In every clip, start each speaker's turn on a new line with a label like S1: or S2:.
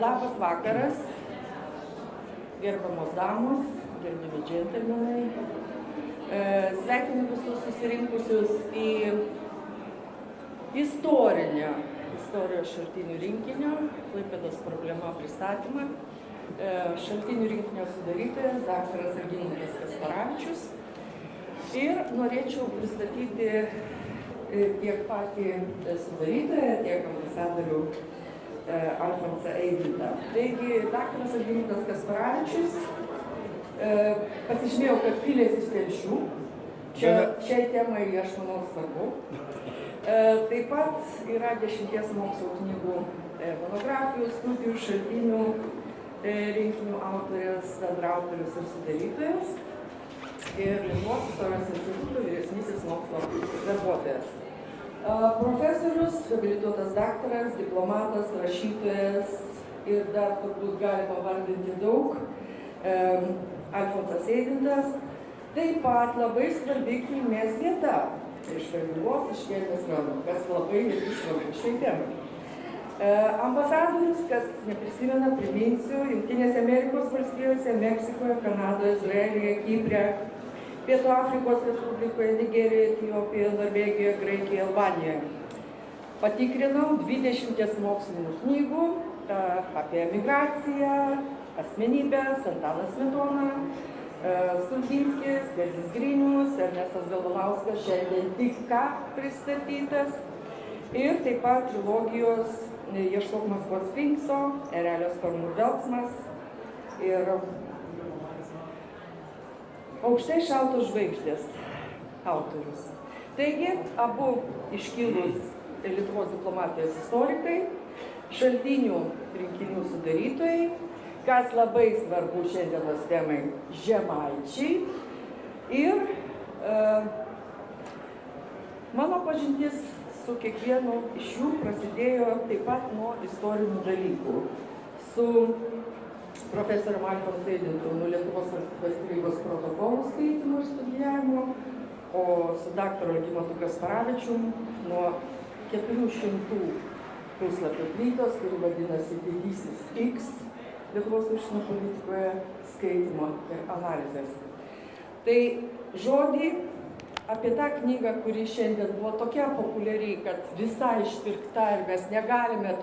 S1: Labas vakaras, gerbiamos damos, gerbiami džentelmenai. Sveikinu visus susirinkusius į istorijos šaltinių rinkinio Klaipėdos problema pristatymą. Šaltinių rinkinio sudarytojas daktaras Algimantas Kasparavičius. Ir norėčiau pristatyti tiek patį sudarytoją, tiek ambasadorių Alfonsą Eidintą. Taigi, daktaras Algimantas Kasparavičius, pasižymėjau, kad kilęs iš Telšių. Šiai temai, aš manau, svarbu. Taip pat yra 10 mokslo knygų monografijų, studijų, šaltinių, rinkinių autorės, bendraautorius ir sudarytojas. Ir Lietuvos istorijos instituto vyresnysis mokslo darbuotojas. Profesorius, habilituotas daktaras, diplomatas, rašytojas ir dar turbūt galima vardinti daug, Alfonsas Eidintas. Taip pat labai svarbi kilmės vieta iš Vėlyvos, iš Kelmės rajono, kas labai irgi svarbu šiai temai. Ambasadorius, kas neprisimena, priminsiu, Jungtinėse Amerikos valstijose, Meksikoje, Kanadoje, Izraelyje, Kiprė, Pietų Afrikos Respublikoje, Nigerijoje, Etiopijoje, Norvegijoje, Graikijoje, Albanijoje. Patikrinau 20 mokslinių knygų apie emigraciją, asmenybės, Antanas Smetona, Stulginskis, Kazys Grinius, Ernestas Galvanauskas, šiandien tik ką pristatytas. Ir taip pat trilogijos Ieškok Maskvos Sfinkso, Erelio sparnų dvelksmas ir Aukštai šaltos žvaigždės autorius. Taigi, abu iškilūs Lietuvos diplomatijos istorikai, šaltinių rinkinių sudarytojai, kas labai svarbu šiandienos temai, žemaičiai. Ir mano pažintis su kiekvienu iš jų prasidėjo taip pat nuo istorinių dalykų. Su profesorium Alfonsu Eidintu nuo Lietuvos valstybės tarybos protokolų skaitymo ir studijavimo, o su daktaru Algimantu Kasparavičium nuo 400 puslapių knygos, kuri vadinasi Didysis X Lietuvos užsienio politikoje skaitymo ir analizės. Tai žodį apie tą knygą, kuri šiandien buvo tokia populiari, kad visai išpirkta ir mes negalime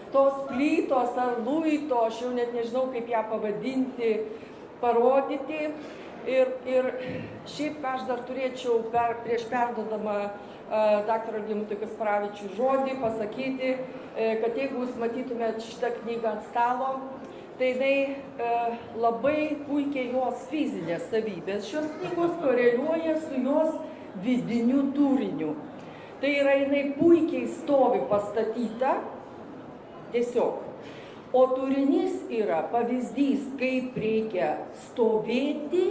S1: tos plytos ar luito, aš jau net nežinau, kaip ją pavadinti, parodyti. Ir šiaip, ką aš dar turėčiau prieš perduodama daktarui Algimantui Kasparavičiui žodį pasakyti, kad jeigu jūs matytumėt šitą knygą ant stalo, tai jinai labai puikiai jos fizinės savybės šios knygos koreliuoja su jos vidiniu turiniu. Tai yra, jinai puikiai stovi pastatyta, tiesiog. O turinys yra pavyzdys, kaip reikia stovėti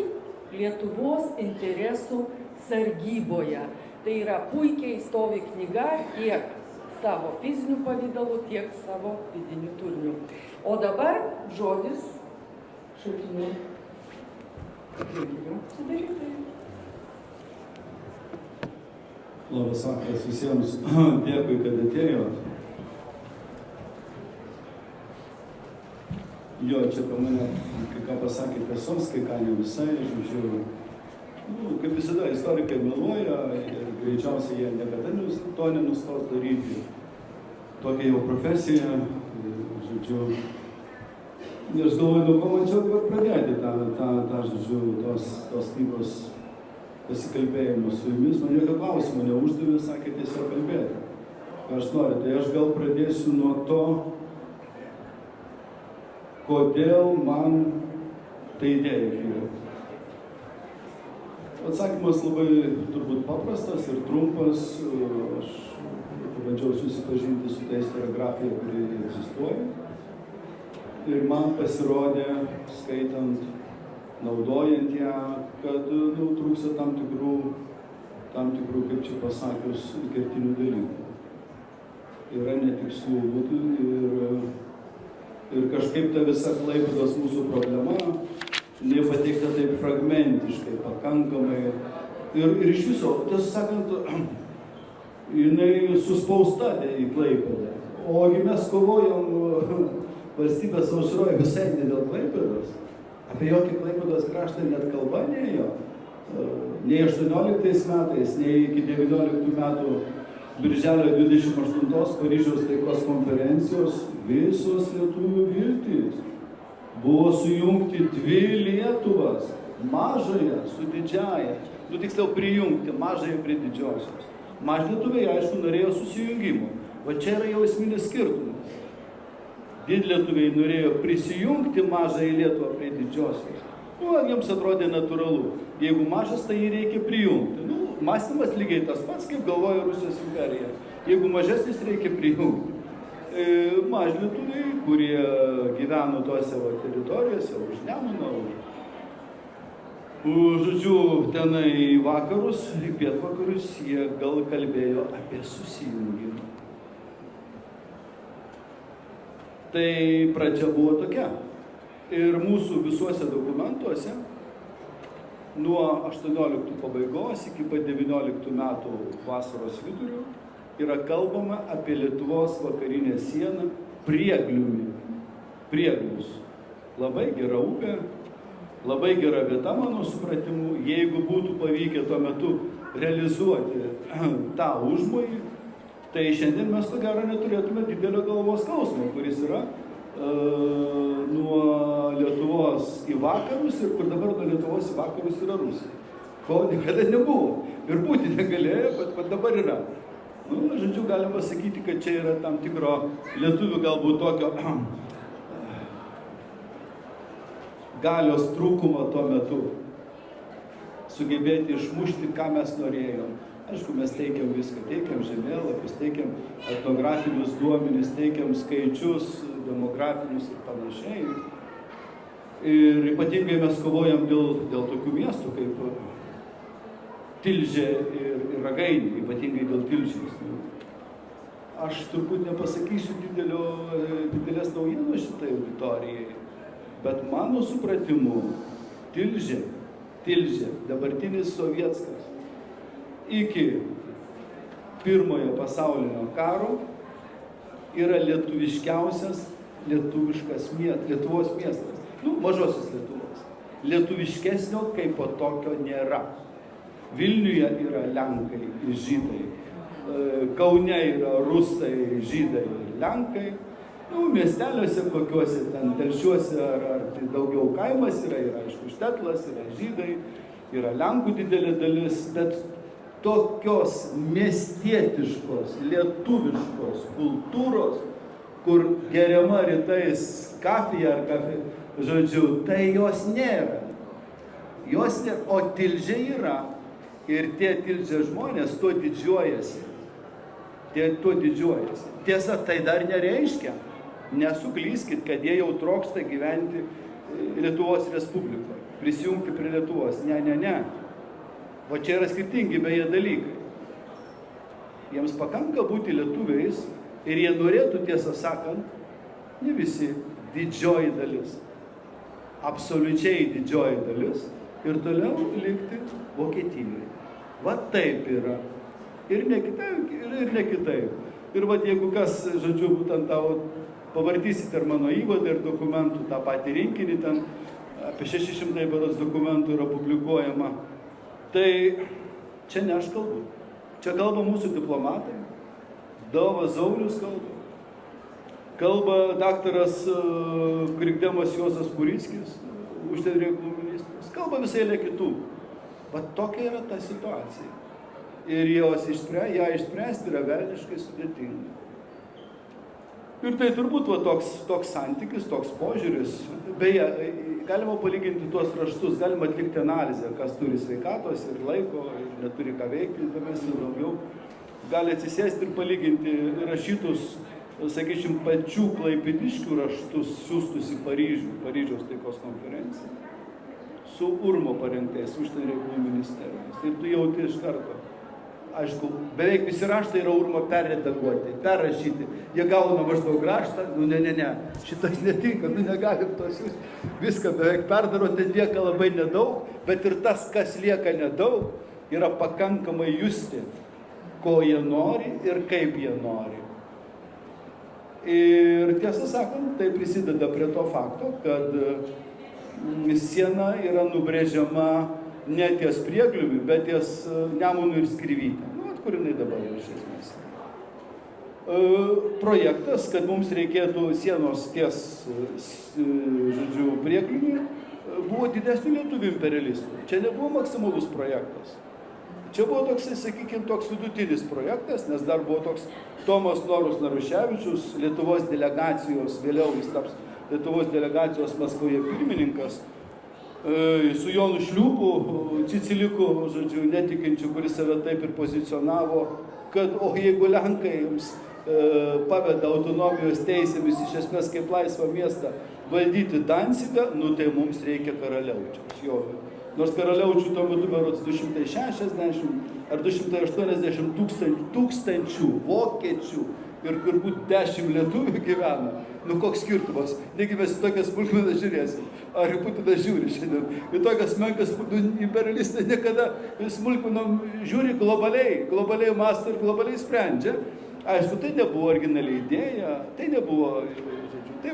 S1: Lietuvos interesų sargyboje. Tai yra puikiai stovi knyga tiek savo fiziniu pavidalu, tiek savo vidiniu turiniu. O dabar žodis šaltinių rinkinių sudarytojai.
S2: Labas vakaras visiems, dėkui, kad atėjot. Jo, čia apie mane, kai ką pasakė tiesos, kai ką ne visai, žodžiu, kaip visada, istorikai meluoja ir greičiausiai jie niekada to nenustos daryti. Tokia jau profesija, žodžiu, aš galvoju, nuo ko man čia dabar pradėti tos knygos pasikalbėjimą su jumis, man jokio klausimo neuždavė, sakė tiesiog kalbėti. Ką aš noriu, tai aš gal pradėsiu nuo to, kodėl man tai idėja kilo. Atsakymas labai turbūt paprastas ir trumpas. Aš pabandžiau susipažinti su ta istoriografija, kuri egzistuoja. Ir man pasirodė, skaitant, naudojant ją, kad trūksta tam tikrų, kaip čia pasakius, kertinių dalykų. Yra netikslumų ir kažkaip ta visa Klaipėdos mūsų problema nepateikta taip fragmentiškai, pakankamai. Ir iš viso, tiesą sakant, jinai suspausta į Klaipėdą. Ogi mes kovojom valstybės aušroje visai ne dėl Klaipėdos. Apie jokį Klaipėdos kraštą net kalba neėjo. Nei 18 metais, nei iki 19 metų birželio 28 Paryžiaus taikos konferencijos visos lietuvių viltys buvo sujungti dvi Lietuvas, mažąją su didžiąja. Tiksliau prijungti mažąją prie didžiosios. Mažlietuviai, aišku, norėjo susijungimo. Va čia yra jau esminis skirtumas. Didlietuviai norėjo prisijungti mažąją Lietuvą prie didžiosios. Jiems atrodė natūralu. Jeigu mažas, tai jį reikia prijungti. Mąstymas lygiai tas pats, kaip galvoja Rusijos imperija. Jeigu mažesnis, reikia prijungti. Mažlietuviai, kurie gyveno tose teritorijose, už Nemuno, žodžiu, tenai į vakarus, į pietvakarius, jie gal kalbėjo apie susijungimą. Tai pradžia buvo tokia. Ir mūsų visuose dokumentuose nuo 18 pabaigos iki pat 19 metų vasaros vidurio yra kalbama apie Lietuvos vakarinę sieną Priegliumi. Prieglius. Labai gera upė, labai gera vieta, mano supratimu. Jeigu būtų pavykę tuo metu realizuoti tą užmojį, tai šiandien mes ko gero neturėtume didelio galvos skausmo, kuris yra nuo Lietuvos į vakarus ir kur dabar nuo Lietuvos į vakarus yra Rusija. Ko niekada nebuvo. Ir būti negalėjo, bet dabar yra. Žodžiu, galima sakyti, kad čia yra tam tikro lietuvių galbūt tokio galios trūkumo tuo metu. Sugebėti išmušti, ką mes norėjom. Aišku, mes teikiam viską, teikiam žemėlapius, teikiam etnografinius duomenis, teikiam skaičius, demografinius ir panašiai. Ir ypatingai mes kovojam dėl tokių miestų kaip Tilžė ir Ragainė, ypatingai dėl Tilžės. Aš turbūt nepasakysiu didelės naujienos šitai auditorijai, bet mano supratimu Tilžė, dabartinis Sovietskas, iki Pirmojo pasaulinio karo yra lietuviškiausias Lietuvos miestas. Mažosios Lietuvos. Lietuviškesnio kaip po tokio nėra. Vilniuje yra lenkai ir žydai. Kaune yra rusai, žydai ir lenkai. Miesteliuose kokiuose, ten Telšiuose ar daugiau kaimas yra aišku, Štetlas, yra žydai, yra lenkų didelė dalis, bet tokios miestietiškos, lietuviškos kultūros, kur geriama rytais kafija ar kafija, žodžiu, tai jos nėra. O Tilžė yra. Ir tie Tilžės žmonės tuo didžiuojasi. Tiesa, tai dar nereiškia, nesuklyskit, kad jie jau trokšta gyventi Lietuvos Respublikoje, prisijungti prie Lietuvos. Ne. O čia yra skirtingi beje dalykai. Jiems pakanka būti lietuviais ir jie norėtų, tiesą sakant, ne visi, didžioji dalis, absoliučiai didžioji dalis ir toliau likti Vokietijoje. Va taip yra. Ir ne kitaip. Ir va jeigu kas, žodžiu, būtent tavo pavartysit ir mano įvadą ir dokumentų, tą patį rinkinį, ten apie 600 berods dokumentų yra publikuojama. Tai čia ne aš kalbu. Čia kalba mūsų diplomatai. Dovas Zaulius kalba. Kalba daktaras Krikdemas Juozas Purickis, užsienio reikalų ministras. Kalba visai eilė kitų. Va tokia yra ta situacija. Ir ją išspręsti yra velniškai sudėtinga. Ir tai turbūt va toks santykis, toks požiūris. Beje, galima palyginti tuos raštus, galima atlikti analizę, kas turi sveikatos ir laiko, ir neturi ką veikti, tamės ir daugiau. Gali atsisėsti ir palyginti rašytus, sakyčiau, pačių klaipėdiškių raštus siųstus į Paryžiaus taikos konferenciją, su Urmo parengtais užsienio reikalų ministerijos. Ir tu jauti iš karto. Aišku, beveik visi raštai yra Urmo perredaguoti, perrašyti. Jie gauna maždaug raštą, ne, šitas netinka, negalim to siųsti. Viską beveik perdaro, ten lieka labai nedaug, bet ir tas, kas lieka nedaug, yra pakankamai justi, ko jie nori ir kaip jie nori. Ir tiesą sakant, tai prisideda prie to fakto, kad siena yra nubrėžiama ne ties Priegliumi, bet ties Nemunu ir Skrivyte. Kur jinai dabar yra iš esmės. Projektas, kad mums reikėtų sienos ties, Priegliumi, buvo didesnių lietuvių imperialistų. Čia nebuvo maksimalus projektas. Čia buvo toks, sakykime, toks vidutinis projektas, nes dar buvo toks Tomas Norus Naruševičius, Lietuvos delegacijos, vėliau jis taps Lietuvos delegacijos Maskvoje pirmininkas, su Jonu Šliūpu, Ciciliku, netikinčiu, kuris save taip ir pozicionavo, kad jeigu Lenkai jums paveda autonomijos teisėmis iš esmės kaip laisvą miestą valdyti Danzigą, tai mums reikia karaliaučiaus. Nors karaliaučių tuo metu berods 260 ar 280 tūkstančių vokiečių ir turbūt 10 lietuvių gyvena. Koks skirtumas? Negi mes į tokias smulkmenas žiūrėsim. Ar Putinas žiūri šiandien? Į tokias menkas imperialistai niekada smulkmenom žiūri globaliai mąsto ir globaliai sprendžia. Aišku, tai nebuvo originali idėja, tai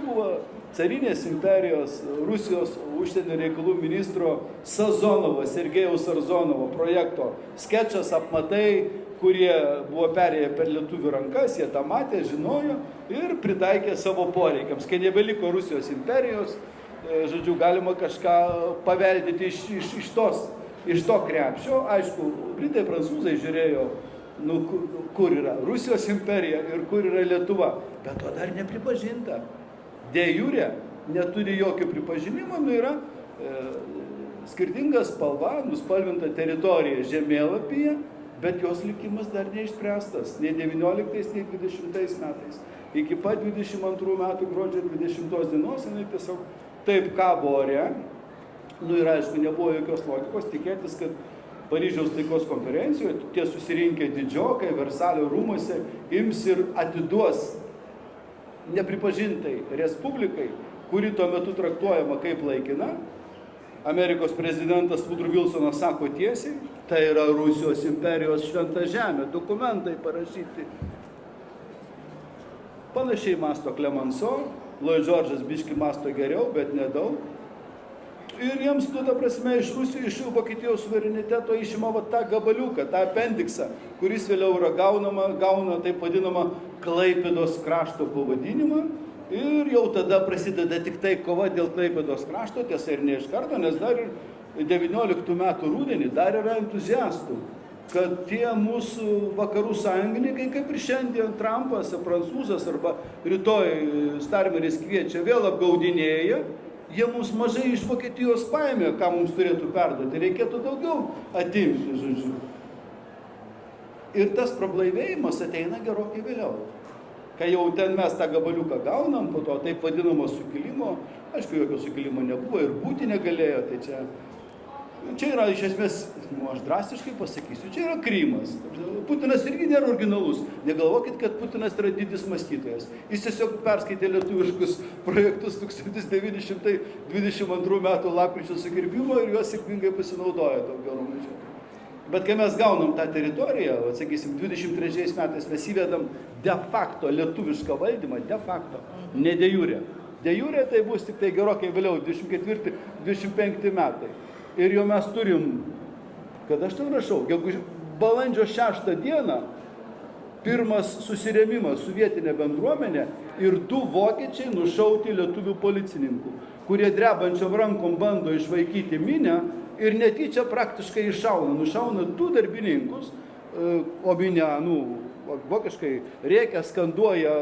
S2: buvo carinės imperijos, Rusijos užsienio reikalų ministro Sazonovo, Sergejaus Sarzonovo projekto skečas, apmatai, kurie buvo perėję per lietuvių rankas, jie tą matė, žinojo ir pritaikė savo poreikiams. Kai nebeliko Rusijos imperijos, galima kažką paveldyti iš to krepšio. Aišku, Britai, Prancūzai žiūrėjo, kur yra Rusijos imperija ir kur yra Lietuva, bet to dar nepripažinta. De jure neturi jokio pripažinimo, yra skirtinga spalva, nuspalvinta teritorija žemėlapyje, bet jos likimas dar neišspręstas, nei 19, nei 20 metais. Iki pat 22 metų gruodžio 20 dienos, jinai tiesiog taip kabo ore, ir aišku, nebuvo jokios logikos tikėtis, kad Paryžiaus taikos konferencijoje tie susirinkę didžiokai Versalio rūmuose ims ir atiduos nepripažintai respublikai, kuri tuo metu traktuojama kaip laikina. Amerikos prezidentas Woodrow Wilsonas sako tiesiai, tai yra Rusijos imperijos šventa žemė, dokumentai parašyti. Panašiai masto Clemenceau, Lloyd George'as biški masto geriau, bet nedaug. Ir jiems, ta prasme, iš Rusijos, iš Vokietijos suvereniteto išima tą gabaliuką, tą apendiksą, kuris vėliau yra gauna taip vadinamą Klaipėdos krašto pavadinimą. Ir jau tada prasideda tik tai kova dėl Klaipėdos krašto, tiesa ir ne iš karto, nes dar ir 19 metų rudenį dar yra entuziastų, kad tie mūsų vakarų sąjungininkai, kaip ir šiandien Trumpas, prancūzas arba rytoj Starmeris kviečia, vėl apgaudinėja. Jie mums mažai iš Vokietijos paėmė, ką mums turėtų perduoti, reikėtų daugiau atimti, Ir tas prablaivėjimas ateina gerokai vėliau. Kai jau ten mes tą gabaliuką gaunam, po to taip vadinamo sukilimo, aišku, jokio sukilimo nebuvo ir būti negalėjo, tai čia yra iš esmės, aš drastiškai pasakysiu, čia yra Krymas. Putinas irgi nėra originalus. Negalvokit, kad Putinas yra didis mąstytojas. Jis tiesiog perskaitė lietuviškus projektus 1922 metų lapkričio sukirbimo ir juos sėkmingai pasinaudojo daugiau mažiau. Bet kai mes gaunam tą teritoriją, sakysim, 23 metais mes įvedam de facto lietuvišką valdymą, de facto, ne de jure. De jure tai bus tik tai gerokai vėliau, 24-25 metai. Ir jau mes turim, kad aš ten rašau, balandžio 6 dieną pirmas susirėmimas su vietinė bendruomenė ir 2 vokiečiai nušauti lietuvių policininkų, kurie drebančiom rankom bando išvaikyti minią ir netyčia praktiškai nušauna 2 darbininkus, o minia, vokiškai rėkia, skanduoja,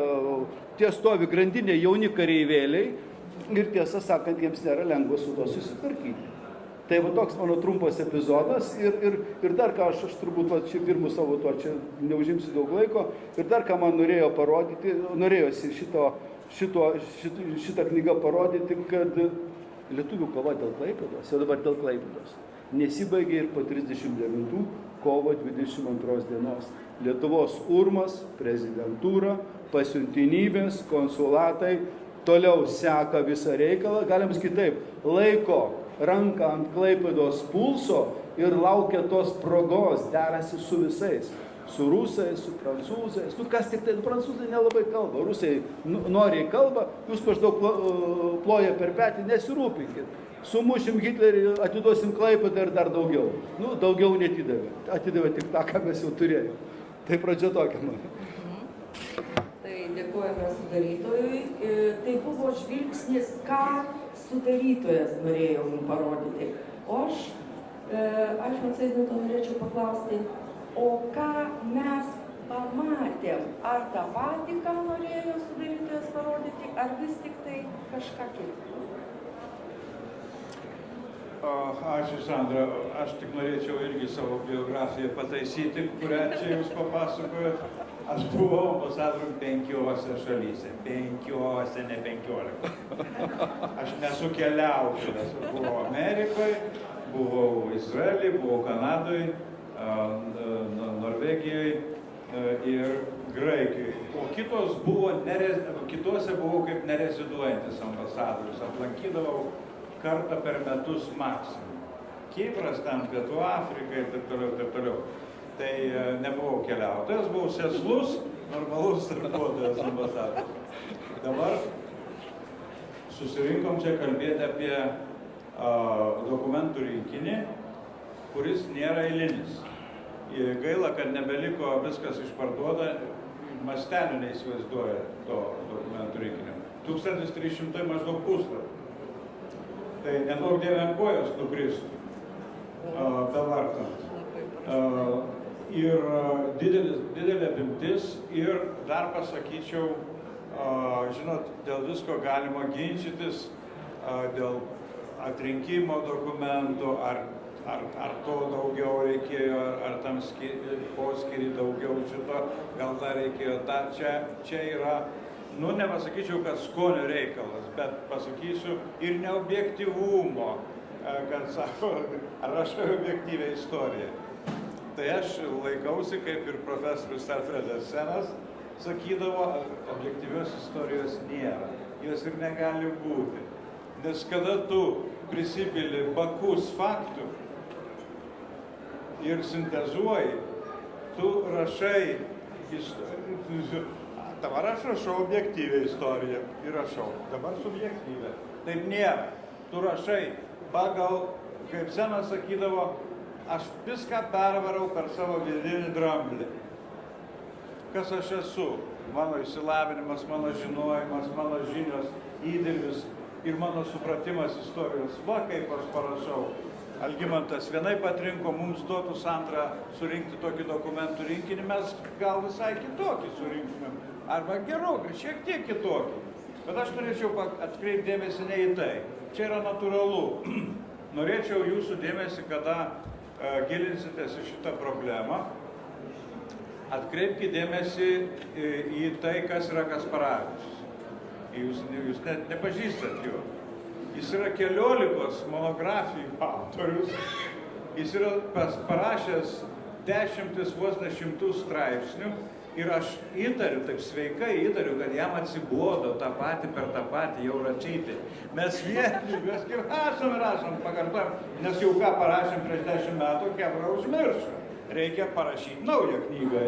S2: tie stovi grandinė jauni kareivėliai ir tiesą sakant, jiems nėra lengva su to susitvarkyti. Tai va toks mano trumpas epizodas ir dar ką aš turbūt čia pirmų savo to, čia neužimsiu daug laiko, ir dar ką man norėjo parodyti, norėjosi šitą knygą parodyti, kad lietuvių kova dėl Klaipėdos, jau dabar dėl Klaipėdos, nesibaigė ir po 39 kovo 22 dienos. Lietuvos urmas, prezidentūra, pasiuntinybės, konsulatai toliau seka visą reikalą, galim sakyti taip, laiko ranką ant Klaipėdos pulso ir laukia tos progos, derasi su visais, su rusais, su prancūzais, kas tik tai, prancūzai nelabai kalba, rusai noriai kalba, jūs maždaug ploja per petį, nesirūpinkit. Sumušim Hitlerį, atiduosim Klaipėdą ir dar daugiau. Daugiau netidavė. Atidavė tik tą, ką mes jau turėjome. Tai pradžia tokia mano.
S1: Tai dėkojame sudarytojui. Tai buvo žvilgsnis, ką sudarytojas norėjo mums parodyti. O aš Sėdinto norėčiau paklausti, o ką mes pamatėm? Ar tą patį, ką norėjo sudarytojas parodyti, ar vis tik tai kažką kitą?
S3: Ačiū, Sandra. Aš tik norėčiau irgi savo biografiją pataisyti, kurią čia jūs papasakojot. Aš buvau ambasadorium 5 šalyse. 5, ne 15. Aš nesu keliautojas. Buvau Amerikoje, buvau Izraelyje, buvau Kanadoje, Norvegijoje ir Graikijoje. O kitose buvau kaip nereziduojantis ambasadorius. Aplankydavau kartą per metus maksimum. Kipras, ten Pietų Afrika ir taip toliau. Tai nebuvau keliautojas, buvau sėslus, normalus darbuotojas ambasadorius. Dabar susirinkom čia kalbėti apie dokumentų rinkinį, kuris nėra eilinis. Gaila, kad nebeliko viskas išparduota, mastelių neįsivaizduoja to dokumentų rinkinio. 1300 maždaug puslapių. Tai nedaug Dieve ant kojos nukristų, bevartant. Ir didelė apimtis ir dar pasakyčiau, žinot, dėl visko galima ginčytis, dėl atrinkimo dokumentų, ar to daugiau reikėjo, ar tam poskirį daugiau šito, gal dar reikėjo, čia yra. Nepasakyčiau, kad skonio reikalas, bet pasakysiu ir neobjektyvumo, kad sako, ar rašau objektyvią istoriją. Tai aš laikausi, kaip ir profesorius Alfredas Senas sakydavo, objektyvios istorijos nėra, jos ir negali būti. Nes kada tu prisipili bakus faktų ir sintezuoji, tu rašai istoriją. Dabar aš rašau objektyvią istoriją ir rašau, dabar subjektyvę. Taip nėra. Tu rašai pagal, kaip Senas sakydavo, aš viską pervarau per savo vidinį dramblį. Kas aš esu? Mano išsilavinimas, mano žinojimas, mano žinios, įdirbis ir mano supratimas istorijos. Va, kaip aš parašau. Algimantas vienaip atrinko, mums duotų Sandra surinkti tokį dokumentų rinkinį, mes gal visai kitokį surinktumėm. Arba gerokai, šiek tiek kitokį. Bet aš norėčiau atkreipti dėmesį ne į tai. Čia yra natūralu. Norėčiau jūsų dėmesį, kada gilinsitės į šitą problemą, atkreipkite dėmesį į tai, kas yra Kasparavičius. Jūs net nepažįstat jo. Jis yra 14 monografijų autorius. Jis yra parašęs 10 straipsnių. Ir aš įtariu, taip sveikai įtariu, kad jam atsibodo tą patį per tą patį jau rašyti. Mes rašom, pakartojam, nes jau ką parašėm prieš 10 metų, kebra užmiršo. Reikia parašyti naują knygą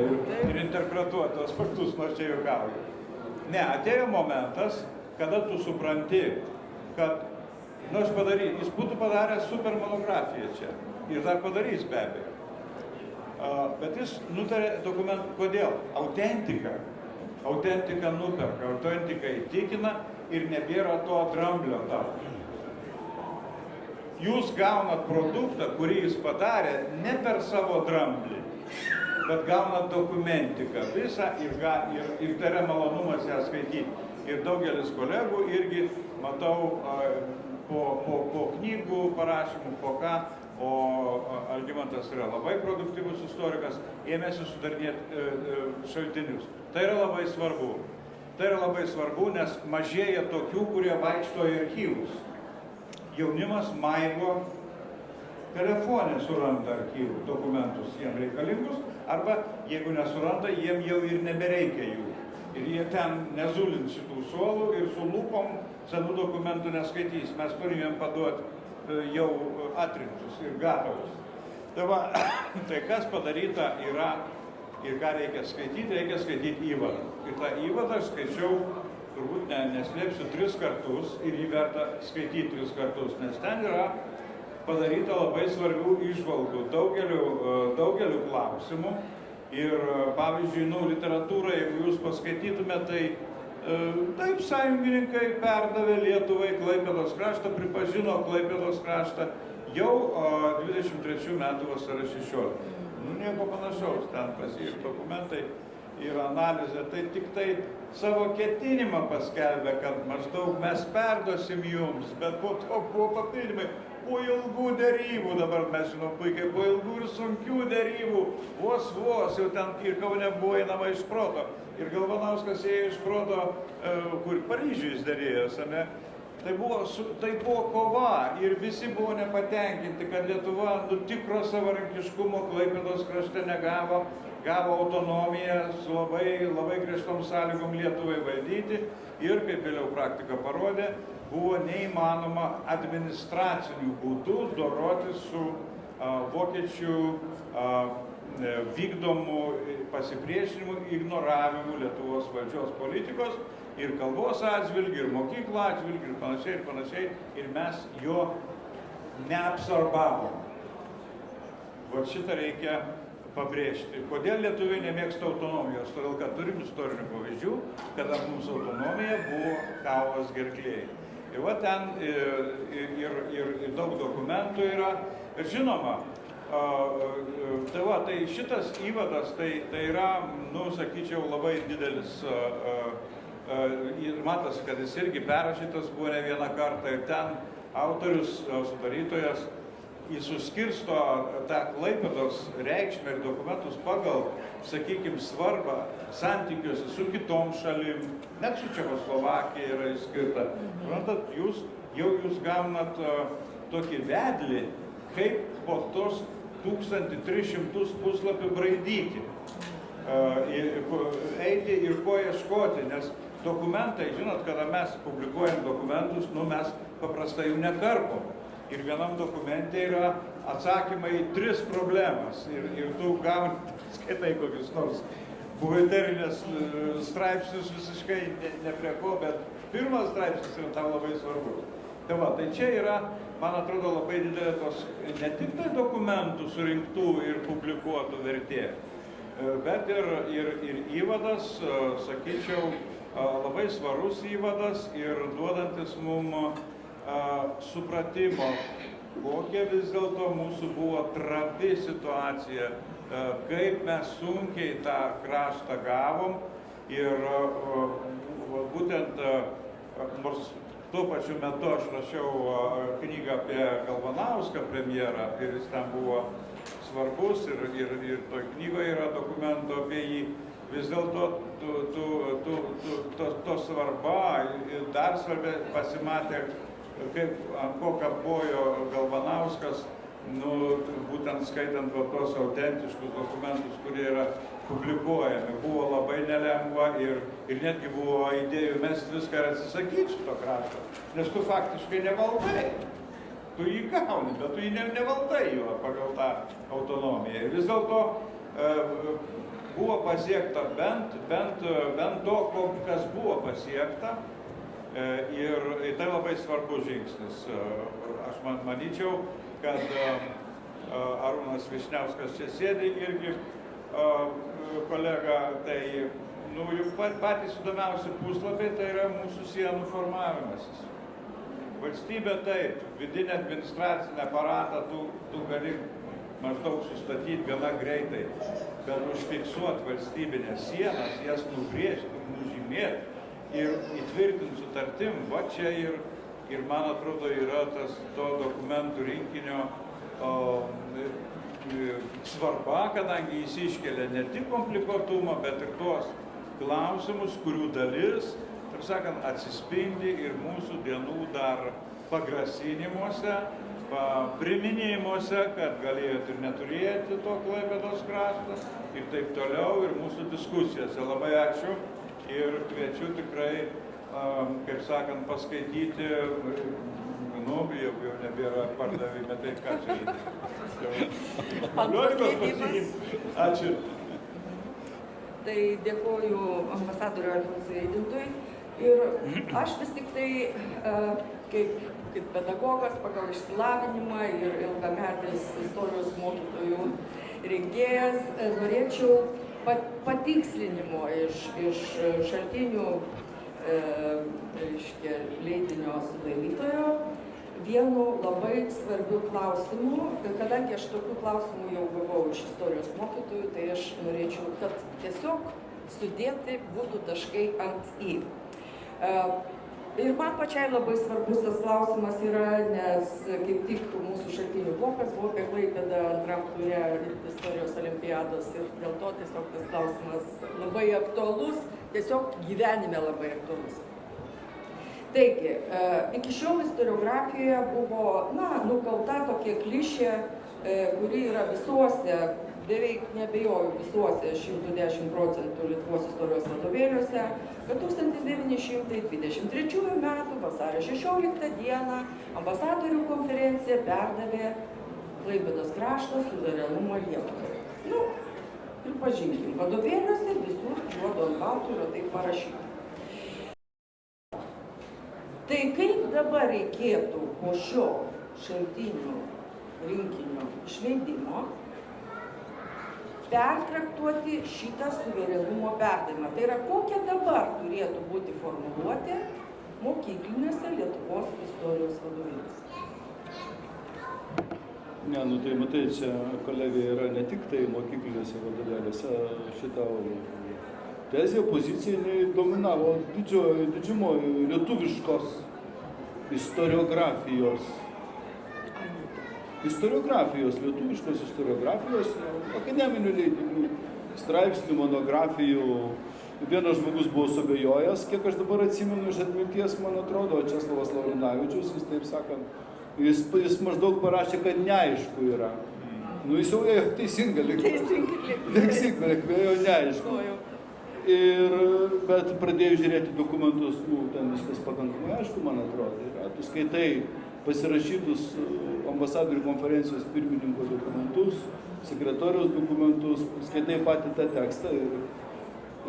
S3: ir interpretuoti tos faktus, nors čia juokauju. Ne, atėjo momentas, kada tu supranti, kad, jis būtų padaręs super monografiją čia ir dar padarys be abejo. Bet jis nutarė dokumentų, kodėl? Autentika nuperka, autentika įtikina ir nebėra to dramblio tavo. Jūs gaunat produktą, kurį jis padarė, ne per savo dramblį, bet gaunat dokumentiką visą ir tai yra malonumas ją skaityti. Ir daugelis kolegų irgi, matau, po knygų parašymų, po ką, o Algimantas yra labai produktyvus istorikas, ėmėsi sudarinėti šaltinius. Tai yra labai svarbu. Tai yra labai svarbu, nes mažėja tokių, kurie vaikšto į archyvus. Jaunimas maigo telefonė suranda archyvų dokumentus jiem reikalingus, arba jeigu nesuranda, jiem jau ir nebereikia jų. Ir jie ten nezulins šitų suolų ir su lūpom senų dokumentų neskaitys. Mes turime paduoti jau atrinktus ir gatavus. Tai kas padaryta yra Ir ką reikia skaityti įvadą. Ir tą įvadą aš skaičiau, turbūt neslėpsiu, 3 kartus ir jį verta skaityti 3 kartus, nes ten yra padaryta labai svarbių įžvalgų daugeliu klausimų. Ir pavyzdžiui, literatūrą, jeigu jūs paskaitytumėte, tai taip sąjungininkai perdavė Lietuvai Klaipėdos kraštą, pripažino Klaipėdos kraštą jau 23 metų vasario 16. Nieko panašaus, ten pasiekti dokumentai ir analizė, tai tik tai savo ketinimą paskelbė, kad maždaug mes perduosim jums, bet po to buvo papildymai, po ilgų derybų, dabar mes žinom puikiai, po ilgų ir sunkių derybų, vos, jau ten ir Kaune buvo einama iš proto, ir Galvanauskas ėjo iš proto, kur Paryžiuje jis derėjosi, ne? Tai buvo kova ir visi buvo nepatenkinti, kad Lietuva tikro savarankiškumo Klaipėdos krašte negavo, gavo autonomiją su labai griežtom sąlygom Lietuvai valdyti ir, kaip vėliau praktika parodė, buvo neįmanoma administracinių būdų doroti su vokiečių vykdomų pasipriešinimų, ignoravimu Lietuvos valdžios politikos ir kalbos atžvilgių, ir mokyklų atžvilgių, ir panašiai, ir mes jo neabsorbavom. Vat šitą reikia pabrėžti. Kodėl lietuviai nemėgsta autonomijos? Todėl, kad turim istorinių pavyzdžių, kada mums autonomija buvo kaulas gerklėje. Ir va ten ir daug dokumentų yra. Ir žinoma, tai šitas įvadas tai yra, sakyčiau, labai didelis. Ir matosi, kad jis irgi perrašytas buvo ne vieną kartą ir ten autorius, sudarytojas, jis suskirsto tą Klaipėdos reikšmę ir dokumentus pagal, sakykime, svarbą santykiuose su kitom šalim, net su Čekoslovakija yra išskirta. Suprantat, jūs gaunat tokį vedlį, kaip po tos 1300 puslapių braidyti, eiti ir ko ieškoti, nes dokumentai, žinot, kada mes publikuojam dokumentus, mes paprastai jų nekarpom. Ir vienam dokumente yra atsakymai į 3 problemas. Ir tu gauni, skaitai kokius nors buhalterinės straipsnius visiškai ne prie ko, bet pirmas straipsnis yra tau labai svarbus. Tai čia yra, man atrodo, labai didelė tos ne tik tai dokumentų surinktų ir publikuotų vertė, bet ir įvadas, sakyčiau, labai svarus įvadas ir duodantis mums supratimo, kokia vis dėlto mūsų buvo trapi situacija, kaip mes sunkiai tą kraštą gavom ir būtent, nors tuo pačiu metu aš rašiau knygą apie Galvanauską premjerą ir jis ten buvo svarbus ir toj knygoje yra dokumentų apie jį. Vis dėlto to svarba dar svarbiai pasimatė, kaip ant ko kapojo Galvanauskas, būtent skaitant tos autentiškus dokumentus, kurie yra publikuojami. Buvo labai nelengva ir netgi buvo idėjų mesti viską ir atsisakyti šito krašto, nes tu faktiškai nevaldai. Tu jį gauni, bet tu jį nevaldai jo pagal tą autonomiją. Ir vis dėlto buvo pasiekta bent to, kas buvo pasiekta, ir tai labai svarbus žingsnis. Aš manyčiau, kad Arūnas Vyšniauskas čia sėdi irgi kolega, tai juk patys įdomiausi puslapiai tai yra mūsų sienų formavimasis. Valstybė taip, vidinę administracinę aparatą tu gali maždaug sustatyti gana greitai, bet užfiksuoti valstybinės sienas, jas nubrėžti, nužymėti ir įtvirtinti sutartim, va čia ir man atrodo yra to dokumentų rinkinio svarba, kadangi jis iškelia ne tik komplikuotumą, bet ir tuos klausimus, kurių dalis, taip sakant, atsispindi ir mūsų dienų dar pagrasinimuose, priminimuose, kad galėjot ir neturėti to Klaipėdos kraštą ir taip toliau, ir mūsų diskusijose. Labai ačiū ir kviečiu tikrai, kaip sakant, paskaityti, jau nebėra pardavime, tai ką čia įdė. Noriu pasakyti. Ačiū.
S1: Tai dėkoju ambasadoriui Alfonsui Eidintui. Ir aš vis tik tai kaip pedagogas pagal išsilavinimą ir ilgametis istorijos mokytojų rengėjas norėčiau patikslinimo iš šaltinių leidinio sudarytojo vienu labai svarbiu klausimu. Kadangi aš tokių klausimų jau gavau iš istorijos mokytojų, tai aš norėčiau, kad tiesiog sudėti būtų taškai ant i. Ir man pačiai labai svarbus tas klausimas yra, nes kaip tik mūsų šaltinių blokas buvo apie Klaipėdą antram ture istorijos olimpiados ir dėl to tiesiog tas klausimas labai aktualus, tiesiog gyvenime labai aktualus. Taigi, iki šiol istoriografijoje buvo, nukalta tokia klišė, kuri yra visuose, beveik nebejoju visuose 110% Lietuvos istorijos vadovėliuose, kad 1923 metų vasario 16 dieną ambasadorių konferencija perdavė Klaipėdos krašto suverenumo Lietuvai. Pripažinkim, vadovėliuose visur juodu ant balto yra taip parašyta. Tai kaip dabar reikėtų po šio šaltinių rinkinio išleidimo pertraktuoti šitą suverenumo perdavimą? Tai yra, kokia dabar turėtų būti formuluotė mokyklinėse Lietuvos istorijos vadovėliuose?
S2: Tai matai, čia kolegė yra ne tik tai mokyklinėse vadovėliuose, šitą tezė, pozicija dominavo didžiumoje lietuviškos istoriografijos. Lietuviškos istoriografijos, akademinių leidinių, straipsnių, monografijų. Vienas žmogus buvo suabejojęs, kiek aš dabar atsimenu iš atminties, man atrodo, Česlovas Laurinavičius, jis taip sakant, jis maždaug parašė, kad neaišku yra. Jis jau ėjo teisingai likvėjo neaišku. Bet pradėjau žiūrėti dokumentus, ten viskas pakankamai aišku, man atrodo. Tu skaitai pasirašytus ambasadorių konferencijos pirmininko dokumentus, sekretoriaus dokumentus, skaitai patį tą tekstą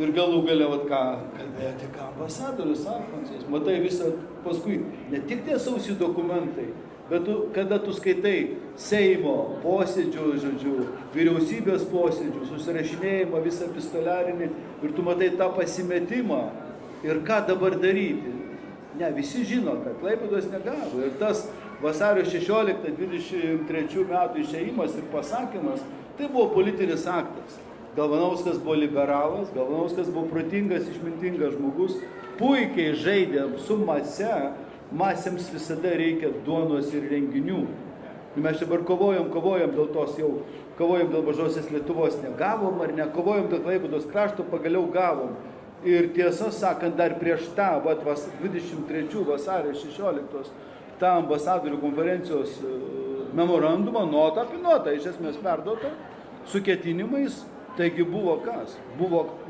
S2: ir galų gale, ką kalbėjote, ką ambasadorius Alfonsas. Matai visą, paskui ne tik tie sausi dokumentai, bet kada tu skaitai Seimo posėdžių, vyriausybės posėdžių, susirašinėjimą, visą epistoliarinį ir tu matai tą pasimetimą ir ką dabar daryti. Ne, visi žino, kad Klaipėdos negavo. Ir tas vasario 16-23 metų išėjimas ir pasakymas, tai buvo politinis aktas. Galvanauskas buvo liberalas, Galvanauskas buvo protingas, išmintingas žmogus, puikiai žaidė su masėms visada reikia duonos ir renginių. Mes dabar kovojam dėl tos jau, kovojam dėl mažosios Lietuvos negavom ar ne, kovojam dėl Klaipėdos krašto, pagaliau gavom. Ir tiesą sakant, dar prieš tą, 23 vasario 16, tą ambasadorių konferencijos memorandumą, notą apie notą, iš esmės perduota, su ketinimais, taigi buvo kas?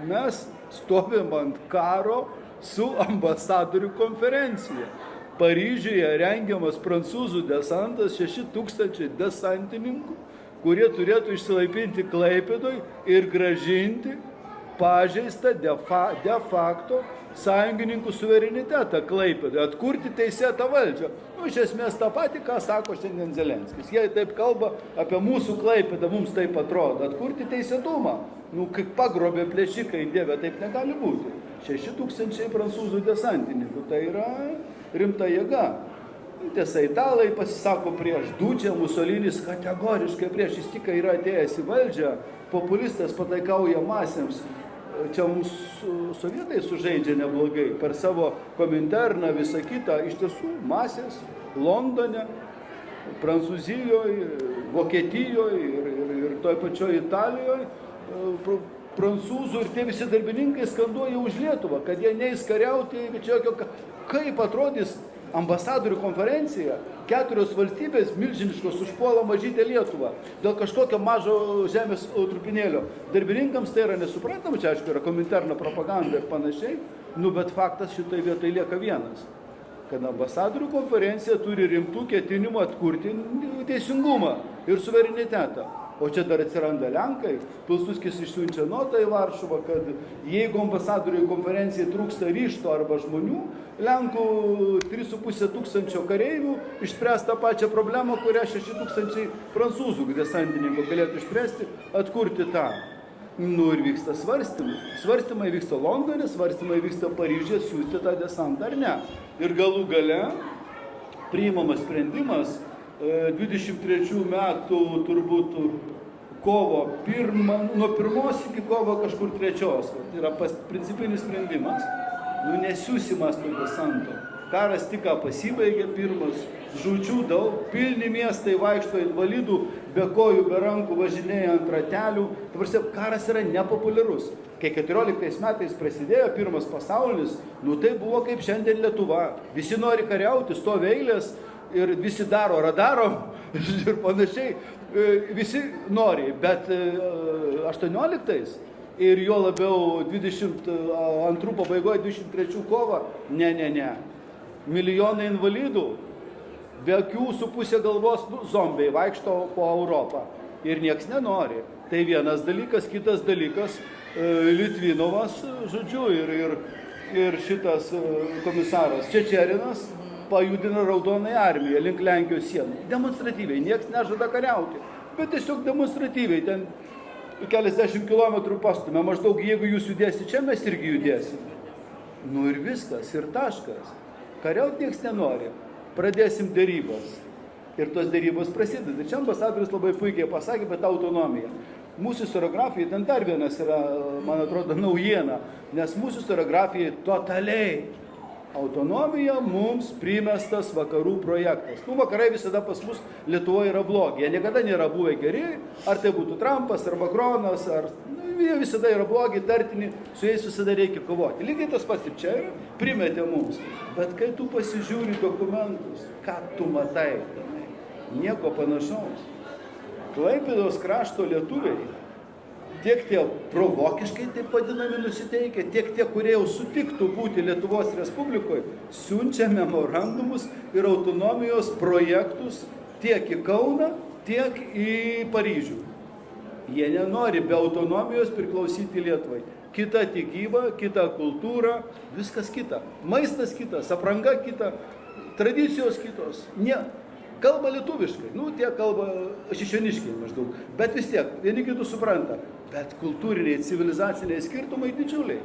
S2: Mes stovim ant karo su ambasadorių konferencija. Paryžiuje rengiamas prancūzų desantas, 6000 desantininkų, kurie turėtų išsilaipinti Klaipėdoj ir grąžinti pažeistą de facto sąjungininkų suverenitetą Klaipėdoj, atkurti teisėtą valdžią. Iš esmės tą patį, ką sako šiandien Zelenskis. Jie taip kalba apie mūsų Klaipėdą, mums taip atrodo, atkurti teisėtumą. Kaip pagrobė plėšikai, Dieve, taip negali būti. 6000 prancūzų desantininkų, tai yra rimta jėga. Tiesa, italai pasisako prieš, Dučė, Musolinis kategoriškai prieš, jis tik yra atėjęs į valdžią, populistas pataikauja masėms. Čia mums sovietai sužaidžia neblogai, per savo Kominterną, visą kitą, iš tiesų masės Londone, Prancūzijoje, Vokietijoje ir toj pačioj Italijoje, prancūzų ir tie visi darbininkai skanduoja už Lietuvą, kad jie neis kariauti, kaip atrodys ambasadorių konferencija, 4 valstybės milžiniškos užpuola mažytę Lietuvą dėl kažkokio mažo žemės trupinėlio. Darbininkams tai yra nesuprantama, čia aišku yra Kominterno propaganda ir panašiai, bet faktas šitai vietai lieka vienas, kad ambasadorių konferencija turi rimtų ketinimų atkurti teisingumą ir suverenitetą. O čia dar atsiranda Lenkai, Pilsudskis išsiunčia notą į Varšuvą, kad jeigu ambasadoriui konferencijai trūksta ryžto arba žmonių, Lenkų 3,5 tūkstančio kareivių išspręs tą pačią problemą, kurią 6 tūkstančiai prancūzų desantininkų galėtų išspręsti, atkurti tą. Nu ir vyksta svarstymai. Svarstymai vyksta Londone, svarstymai vyksta Paryžiuje, siųsti tą desantą ar ne. Ir galų gale priimamas sprendimas 23 metų turbūt kovo nuo 1 iki kovo kažkur 3. Tai yra principinis sprendimas. Nu nesiūsimas to desanto. Karas tik pasibaigė pirmas, žūčių daug, pilni miestai vaikšto invalidų, be kojų, be rankų, važinėja ant ratelių. Karas yra nepopuliarus. Kai 14 metais prasidėjo pirmas pasaulinis, nu tai buvo kaip šiandien Lietuva. Visi nori kariauti, stovi eilės ir visi daro radaro ir panašiai. Visi nori, bet 18 ir jo labiau 22 pabaigoje, 23 kovo, ne. Milijonai invalidų, be akių su pusė galvos zombiai vaikšto po Europą ir nieks nenori. Tai vienas dalykas, kitas dalykas, Litvinovas, žodžiu, ir šitas komisaras Čečerinas pajudina Raudonąją armiją link Lenkijos sienų. Demonstratyviai, nieks nežada kariauti, bet tiesiog demonstratyviai, ten keliasdešimt kilometrų pastumė, maždaug jeigu jūs judėsi čia, mes irgi judėsim. Nu ir viskas, ir taškas. Kariauti nieks nenori. Pradėsim dėrybas. Ir tos dėrybos prasideda. Čia ambasadorius labai puikiai pasakė apie tą autonomiją. Mūsų istoriografijai, ten dar vienas yra, man atrodo, naujiena, nes mūsų istoriografijai totaliai autonomija mums primestas vakarų projektas. Nu, vakarai visada pas mus Lietuvoje yra blogi. Jie niekada nėra buvę geri, ar tai būtų Trumpas, ar Makronas, ar... Jie visada yra blogi, tartini, su jais visada reikia kovoti. Lygiai tas pats ir čia yra, primetė mums. Bet kai tu pasižiūri dokumentus, ką tu matai, nieko panašaus. Klaipėdos krašto lietuviai, tiek tie provokiškai taip vadinami nusiteikę, tiek tie, kurie jau sutiktų būti Lietuvos Respublikoje, siunčia memorandumus ir autonomijos projektus tiek į Kauną, tiek į Paryžių. Jie nenori be autonomijos priklausyti Lietuvai. Kita tikyba, kita kultūra, viskas kita. Maistas kitas, apranga kita, tradicijos kitos. Kalba lietuviškai, tie kalba šešeniškai maždaug, bet vis tiek, vieni kitų supranta, bet kultūriniai, civilizaciniai skirtumai didžiuliai.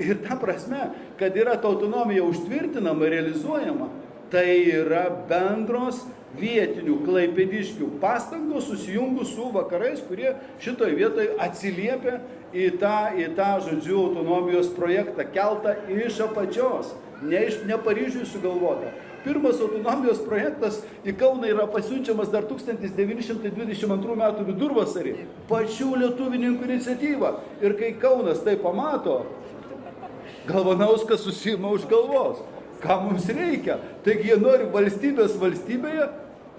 S2: Ir ta prasme, kad yra ta autonomija užtvirtinama, realizuojama, tai yra bendros vietinių klaipėdiškių pastangos susijungus su vakarais, kurie šitoje vietoje atsiliepia į tą žodžiu, autonomijos projektą, keltą iš apačios, ne Paryžiui sugalvota. Pirmas autonomijos projektas į Kauną yra pasiunčiamas dar 1922 metų vidurvasarį, pačių lietuvininkų iniciatyva. Ir kai Kaunas tai pamato, Galvanauskas susiima už galvos. Ką mums reikia? Taigi jie nori valstybės valstybėje,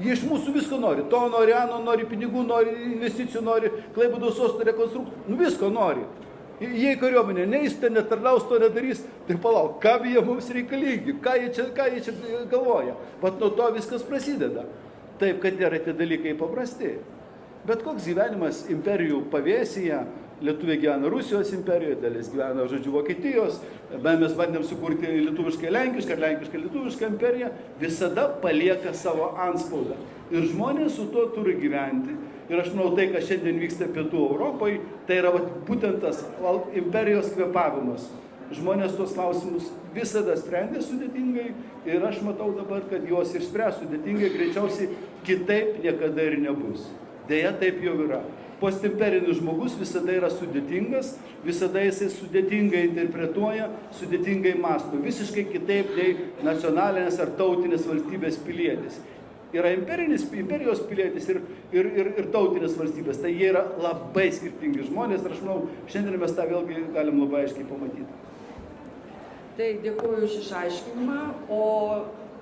S2: jie iš mūsų visko nori. To nori, ano nori, pinigų nori, investicijų nori, Klaipėdos uosto rekonstrukcijų, visko nori. Jei kariuomenė neis, ten netarnaus, to nedarys, tai palauk, kam jie mums reikalingi, ką jie čia galvoja. Vat nuo to viskas prasideda. Taip, kad nėra tie dalykai paprasti. Bet koks gyvenimas imperijų pavėsyje, lietuviai gyvena Rusijos imperijoje, dalis gyvena, žodžiu, Vokietijos, mes bandėm sukurti lietuviškai lenkišką, lenkišką lietuvišką imperiją, visada palieka savo antspaudą. Ir žmonės su tuo turi gyventi. Ir aš manau, tai, kas šiandien vyksta Pietų Europai, tai yra būtent tas imperijos kvėpavimas. Žmonės tuos klausimus visada sprendė sudėtingai ir aš matau dabar, kad juos ir spręs sudėtingai, greičiausiai kitaip niekada ir nebus. Deja, taip jau yra. Postimperinis žmogus visada yra sudėtingas, visada jisai sudėtingai interpretuoja, sudėtingai mąsto, visiškai kitaip nei nacionalinės ar tautinės valstybės pilietis. Yra imperijos pilietis ir tautinės valstybės, tai jie yra labai skirtingi žmonės ir aš manau, šiandien mes tą vėlgi galim labai aiškiai pamatyti.
S1: Tai dėkuoju už išaiškinimą, o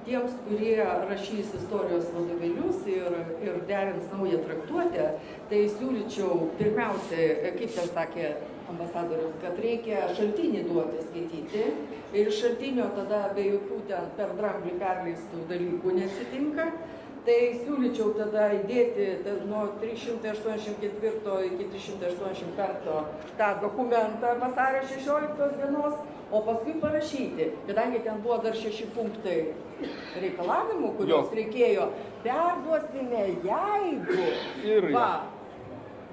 S1: tiems, kurie rašys istorijos vadovėlius ir derins naują traktuotę, tai siūlyčiau pirmiausiai, kaip ten sakė ambasadorius, kad reikia šaltinį duoti skaityti ir šaltinio tada be jokių ten per dramblį perleistų dalykų neatsitinka. Tai siūlyčiau tada įdėti nuo 384 iki 385 tą dokumentą vasario 16 dienos, o paskui parašyti, kadangi ten buvo dar 6 punktai reikalavimų, kuriuos reikėjo, perduosime jeigu,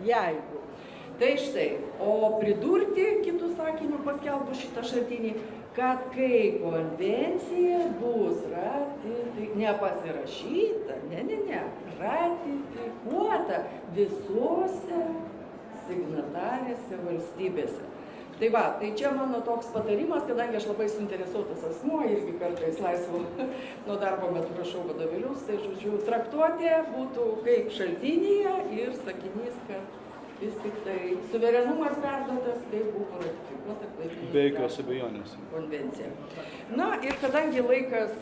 S1: jeigu. Tai štai, o pridurti kitų sakinių paskelbus šitą šaltinį, kad kai konvencija bus nepasirašyta, ratifikuota visose signatarėse valstybėse. Tai va, tai čia mano toks patarimas, kadangi aš labai suinteresuotas asmuo, irgi kartais laisvu nuo darbo metu rašau vadovėlius, tai žodžiu, traktuotė būtų kaip šaltinyje ir sakinys, kad vis tik tai suverenumas perduotas, kaip buvo ratifikuota
S2: Be jokios abejonės.
S1: konvencija. Na ir kadangi laikas,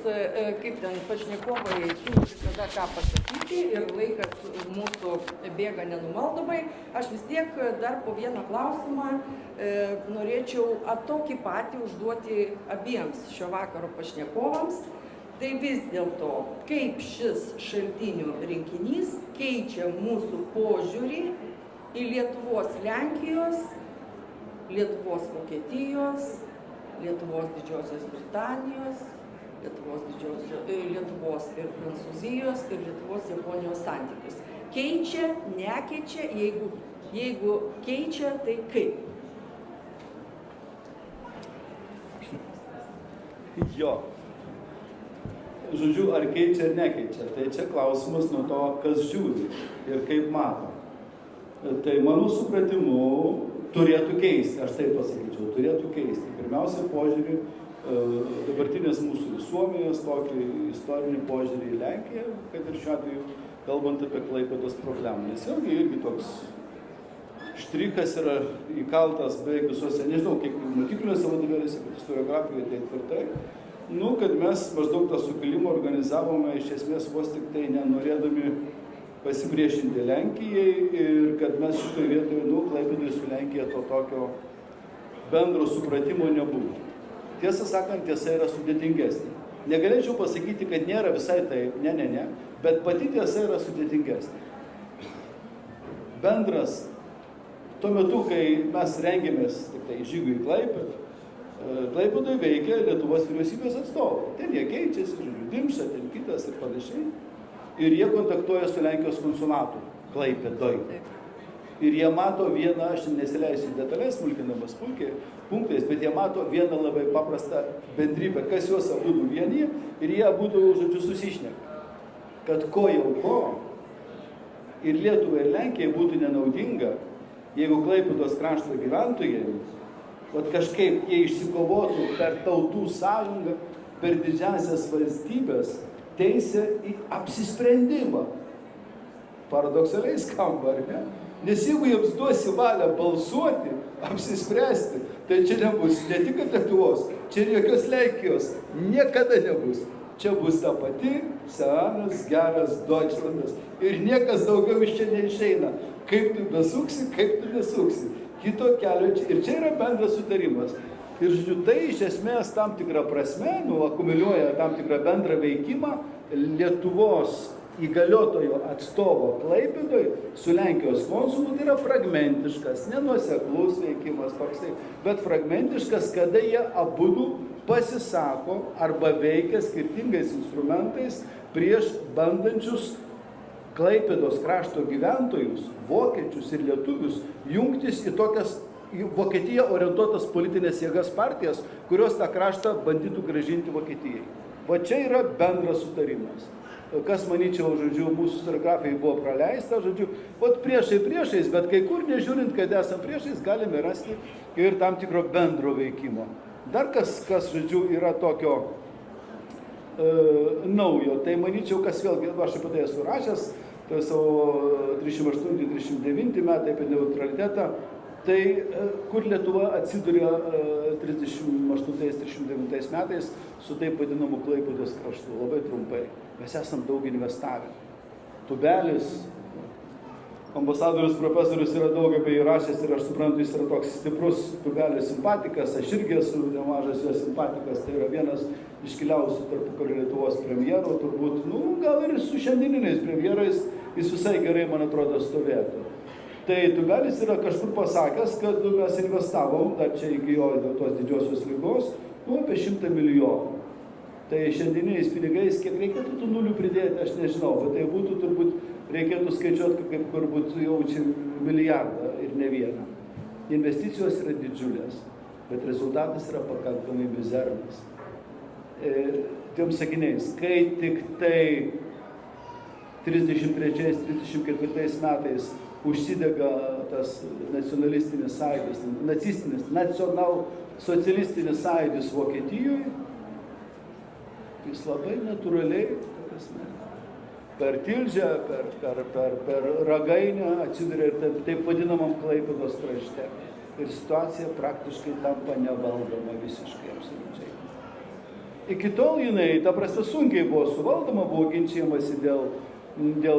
S1: kaip ten pašnekovai, turi visada ką pasakyti ir laikas mūsų bėga nenumaldomai, aš vis tiek dar po vieną klausimą norėčiau tokį patį užduoti abiems šio vakaro pašnekovams. Tai vis dėlto, kaip šis šaltinių rinkinys keičia mūsų požiūrį į Lietuvos Lenkijos, Lietuvos Vokietijos, Lietuvos Didžiosios Britanijos, Lietuvos ir Prancūzijos ir Lietuvos Japonijos santykius. Keičia, nekeičia, jeigu keičia, tai kaip?
S2: Jo. Žodžiu, ar keičia ar nekeičia, tai čia klausimas nuo to, kas žiūri ir kaip mato. Tai mano supratimu turėtų keisti, aš taip pasakyčiau, turėtų keisti. Pirmiausia, požiūrį dabartinės mūsų visuomenės, tokį istorinį požiūrį į Lenkiją, kad ir šiuo atveju kalbant apie Klaipėdos problemą. Nes vėlgi irgi toks štrichas yra įkaltas beveik visuose, nežinau, kiek mokykliniuose vadovėliuose, bet istoriografijoje tai tvirtai, kad mes maždaug tą sukilimą organizavome iš esmės vos tik tai nenorėdami pasipriešinti Lenkijai ir kad mes šitoje vietoje, Klaipėdoje su Lenkija to tokio bendro supratimo nebuvo. Tiesą sakant, tiesa yra sudėtingesnė. Negalėčiau pasakyti, kad nėra visai taip, ne, bet pati tiesa yra sudėtingesnė. Bendras, tuo metu, kai mes rengėmės tik tai žygui į Klaipėdą, Klaipėdoje veikia Lietuvos vyriausybės atstovai. Ten jie keičiasi, Dimša, ten kitas ir panašiai. Ir jie kontaktuoja su Lenkijos konsulatu Klaipėdoje. Ir jie mato vieną, aš nesileisiu detalės, smulkinamas punktais, bet jie mato vieną labai paprastą bendrybę, kas juos abudu vienyje, ir jie abudu, žodžiu, susišneka. Kad ko jau ko, ir Lietuvai ir Lenkijai būtų nenaudinga, jeigu Klaipėdos krašto gyventojai, kažkaip jie išsikovotų per tautų sąjungą, per didžiąsias valstybės, teisę į apsisprendimą. Paradoksaliai skamba, ar ne? Nes jeigu jiems duosi valią balsuoti, apsispręsti, tai čia nebus ne tik Lietuvos, čia ir jokios Lenkijos niekada nebus. Čia bus ta pati senas, geras Deutschlandas. Ir niekas daugiau iš čia neišeina. Kaip tu besuksi, kaip tu nesuksi. Kito kelio čia. Ir čia yra bendras sutarimas. Ir žodžiu, tai iš esmės tam tikrą prasme, akumuliuoja tam tikrą bendrą veikimą Lietuvos įgaliotojo atstovo Klaipėdoje su Lenkijos konsulu. Tai yra fragmentiškas, nenuoseklus veikimas toksai, bet fragmentiškas, kada jie abudu pasisako arba veikia skirtingais instrumentais prieš bandančius Klaipėdos krašto gyventojus, vokiečius ir lietuvius jungtis į tokias į Vokietiją orientuotas politinės jėgas partijas, kurios tą kraštą bandytų grąžinti Vokietijai. Va čia yra bendras sutarimas. Kas, manyčiau, žodžiu, mūsų istoriografijai buvo praleista, žodžiu, priešais, bet kai kur, nežiūrint, kad esam priešais, galime rasti ir tam tikro bendro veikimo. Dar kas žodžiu, yra tokio naujo, tai manyčiau, kas vėlgi, aš apie tai esu rašęs, tai savo 38-39 metai apie neutralitetą, tai kur Lietuva atsiduria 38-39 metais su taip vadinamu Klaipėdos kraštu, labai trumpai. Mes esam daug investavę. Tubelis, ambasadorius profesorius yra daug apie jį rašęs ir aš suprantu, jis yra toks stiprus Tūbelio simpatikas, aš irgi esu nemažas jo simpatikas, tai yra vienas iškiliausių tarpukario Lietuvos premjerų, turbūt, gal ir su šiandieniniais premjerais jis visai gerai, man atrodo, stovėtų. Tai Tūbelis yra kažkur pasakęs, kad mes investavom, dar čia iki jo dėl tos didžiosios ligos, apie 100 milijonų. Tai šiandieniais pinigais, kiek reikėtų tų nulių pridėti, aš nežinau, bet tai būtų turbūt, reikėtų skaičiuoti, kaip kur būtų jaučia milijardą ir ne vieną. Investicijos yra didžiulės, bet rezultatas yra pakankamai mizernas. Tiem sakiniais, kai tik tai 33-34 metais užsidega tas nacionalistinis sąjūdis, nacistinis, nacionalsocialistinis sąjūdis Vokietijoje, jis labai natūraliai, per Tilžę, per Ragainę atsiduria ir taip vadinamam Klaipėdos krašte. Ir situacija praktiškai tampa nevaldoma visiškai, absoliučiai. Iki tol jinai, ta prasme, sunkiai buvo suvaldoma, buvo ginčijamasi dėl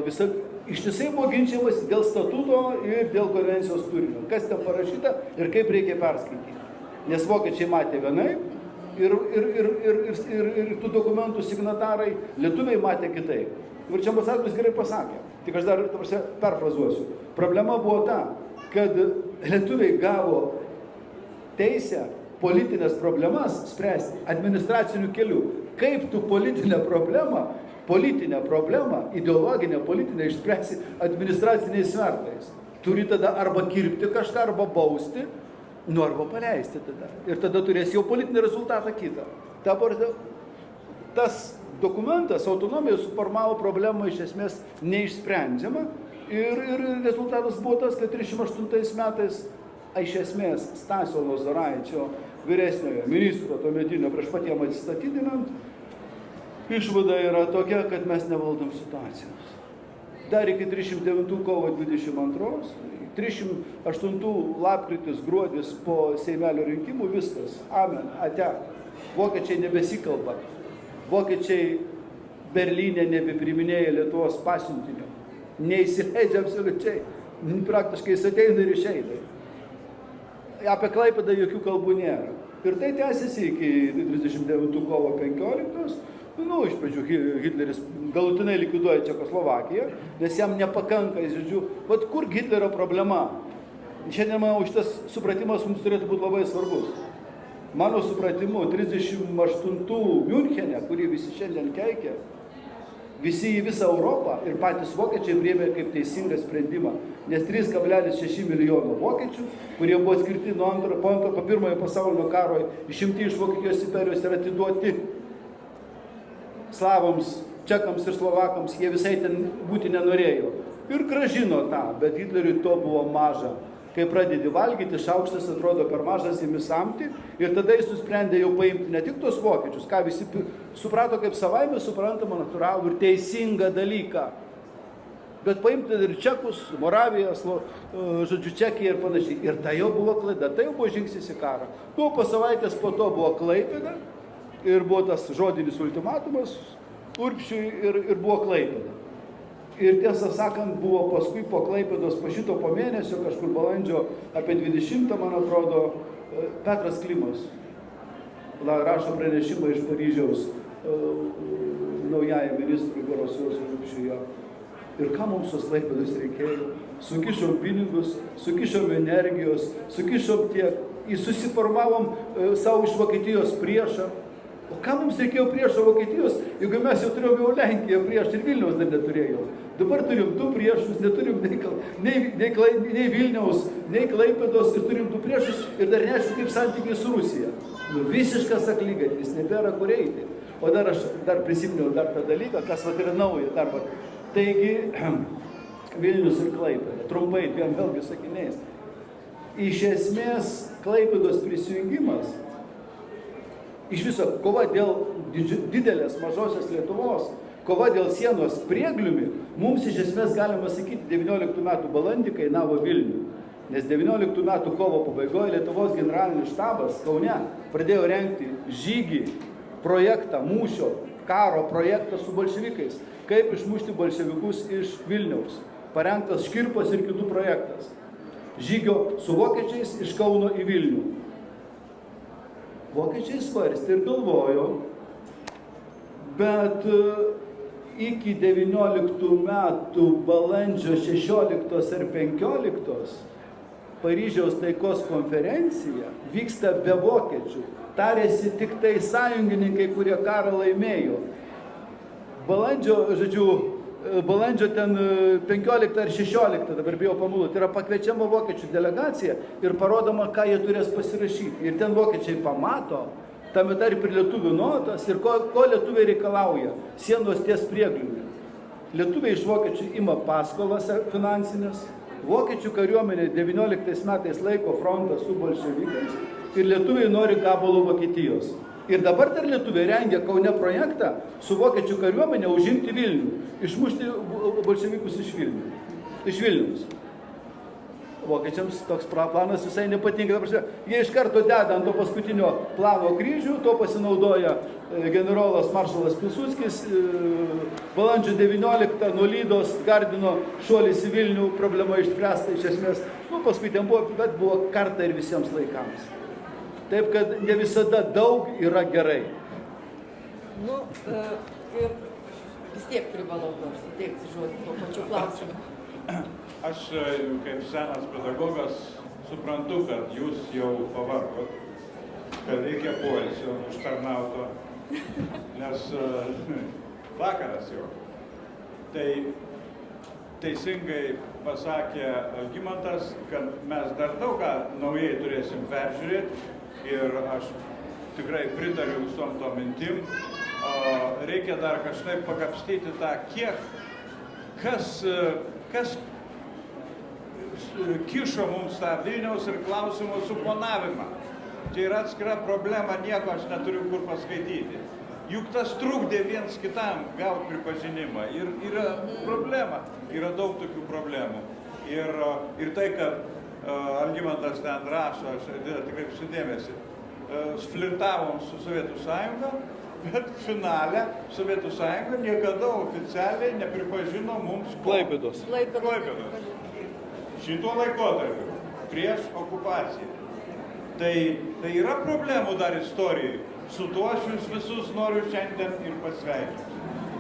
S2: viso, ištisai buvo ginčijamasi dėl statuto ir dėl konvencijos turinio. Kas ten parašyta ir kaip reikia perskaityti. Nes vokiečiai matė vienaip, ir tų dokumentų signatarai lietuviai matė kitaip. Ir čia ambasadorius gerai pasakė. Tik aš dar perfrazuosiu. Problema buvo ta, kad lietuviai gavo teisę politinės problemas spręsti administraciniu keliu. Kaip tu politinę problemą, ideologinę politinę išspręsi administraciniais svertais. Turi tada arba kirpti kažką, arba bausti, arba paleisti tada. Ir tada turės jau politinį rezultatą kitą. Dabar tas dokumentas, autonomija suformavo problemą iš esmės neišsprendžiamą ir rezultatas buvo tas, kad 38 metais iš esmės Stasio Lozoraičio vyresniojo ministro tuometinio prieš patiem atsistatydinant, išvada yra tokia, kad mes nevaldom situacijos. Dar iki 309 kovo 22, 308 lapkritis, gruodis po Seimelio rinkimų viskas. Amen, ate. Vokiečiai nebesikalba. Vokiečiai Berlyne nebepriminėja Lietuvos pasiuntinio. Neįsileidžia absoliučiai. Praktiškai jis ateina ir išeina. Apie Klaipėdą jokių kalbų nėra. Ir tai tęsiasi iki 39 kovo 15. Iš pradžių Hitleris galutinai likviduoja Čekoslovakiją, nes jam nepakanka, žodžiu, vat kur Hitlerio problema. Šiandien, manau, šitas supratimas mums turėtų būti labai svarbus. Mano supratimu, 38 Miunchene, kurį visi šiandien keikia, visi į visą Europą ir patys vokiečiai priėmė kaip teisingą sprendimą, nes 3,6 milijono vokiečių, kurie buvo skirti po pirmojo pasaulinio karo, išimti iš Vokietijos imperijos ir atiduoti slavams, čekams ir slovakams, jie visai ten būti nenorėjo. Ir grąžino tą, bet Hitleriui to buvo maža. Kai pradedi valgyti, šaukštas atrodo per mažas jį samti ir tada jis nusprendė jau paimti ne tik tos vokiečius, ką visi suprato kaip savaime suprantamą, natūralų ir teisingą dalyką, bet paimti ir čekus, Moraviją, žodžiu, Čekiją ir panašiai. Ir tai jau buvo klaida, tai jau buvo žingsnis į karą. Po savaitės po to buvo Klaipėda ir buvo tas žodinis ultimatumas Urbšiui ir buvo Klaipėda. Ir tiesą sakant, buvo paskui po Klaipėdos, po mėnesio, kažkur balandžio apie 20, man atrodo, Petras Klimas rašo pranešimą iš Paryžiaus naujajam ministrui Gorosiaus Urbšiui. Ir ką mums tos Klaipėdos reikėjo? Sukišom pinigus, sukišom energijos, sukišom tiek, susiformavom savo iš Vokietijos priešą. O ką mums reikėjo priešo Vokietijos, jeigu mes jau turėjom jau Lenkiją prieš ir Vilniaus dar neturėjom. Dabar turim du priešus, neturim nei Vilniaus, nei Klaipėdos ir turim du priešus ir dar neaišku kaip santykiai su Rusija. Visiškas aklygatvis, nebėra kur eiti. O dar aš prisiminiau dar tą dalyką, kas yra nauja dar. Taigi, Vilnius ir Klaipėda, trumpai, dviem vėlgi sakiniais. Iš esmės, Klaipėdos prisijungimas, iš viso kova dėl didelės mažosios Lietuvos, kova dėl sienos priegliumi, mums iš esmės galima sakyti 19 metų balandį kainavo Vilnių. Nes 19 metų kovo pabaigoje Lietuvos generalinis štabas Kaune pradėjo rengti žygį, projektą, mūšio, karo projektą su bolševikais, kaip išmušti bolševikus iš Vilniaus. parengtas Škirpos ir kitų projektas. Žygio su vokiečiais iš Kauno į Vilnių. Vokiečiai svarstė ir galvojo, bet iki 19 metų balandžio 16 ar 15 Paryžiaus taikos konferencija vyksta be vokiečių. Tarėsi tik tai sąjungininkai, kurie karą laimėjo. Balandžio ten 15 ar 16, dabar bijau pamuluoti, yra pakviečiama vokiečių delegacija ir parodoma, ką jie turės pasirašyti. Ir ten vokiečiai pamato, tame tarp ir lietuvių notas, ir ko lietuviai reikalauja – sienos ties priegliumi. Lietuviai iš vokiečių ima paskolas finansinės, vokiečių kariuomenė 19 metais laiko frontą su bolševikais ir lietuviai nori gabalo Vokietijos. Ir dabar dar lietuviai rengia Kaune projektą su vokiečių kariuomenė užimti Vilnių, išmušti bolševikus iš Vilniaus. Vokiečiams toks planas visai nepatinka. Jie iš karto deda ant to paskutinio plano kryžių, to pasinaudoja generolas maršalas Pilsudskis. Balandžio 19 nuo Lydos Gardino šuolis į Vilnių, problema išspręsta iš esmės. Paskui ten buvo, bet buvo kartą ir visiems laikams. Taip, kad ne visada daug yra gerai.
S1: Ir vis tiek privalau suteikti žodį po pačių klausimų.
S3: Aš kaip senas pedagogas suprantu, kad jūs jau pavargot, kad reikia poilsio užtarnauto, nes vakaras jau. Tai teisingai pasakė Algimantas, kad mes dar daug ką naujai turėsim peržiūrėti ir aš tikrai pritariu visom to mintim. Reikia dar kažkaip pakapstyti tą kas kišo mums tą Vilniaus ir klausimo suponavimą. Čia yra atskira problema, nieko aš neturiu kur paskaityti. Juk tas trukdė viens kitam gauti pripažinimą. Ir yra problema, yra daug tokių problemų. Ir tai, kad Algimantas ten rašo, aš tikrai sudėmėsi, flirtavom su Sovietų sąjunga, bet finale Sovietų sąjunga niekada oficialiai nepripažino mums
S2: Klaipėdos.
S3: Šituo laikotarpiu, prieš okupaciją. Tai yra problemų dar istorijai. Su tuo aš jūs visus noriu šiandien ir pasveikinti.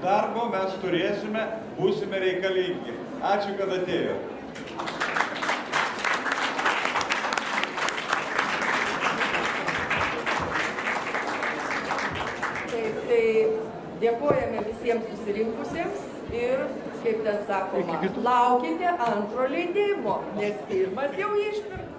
S3: Darbo mes turėsime, būsime reikalingi. Ačiū, kad atėjote.
S1: Tai dėkojame visiems susirinkusiems ir, kaip ten sakoma, laukite antro leidimo, nes pirmas jau išpirktas.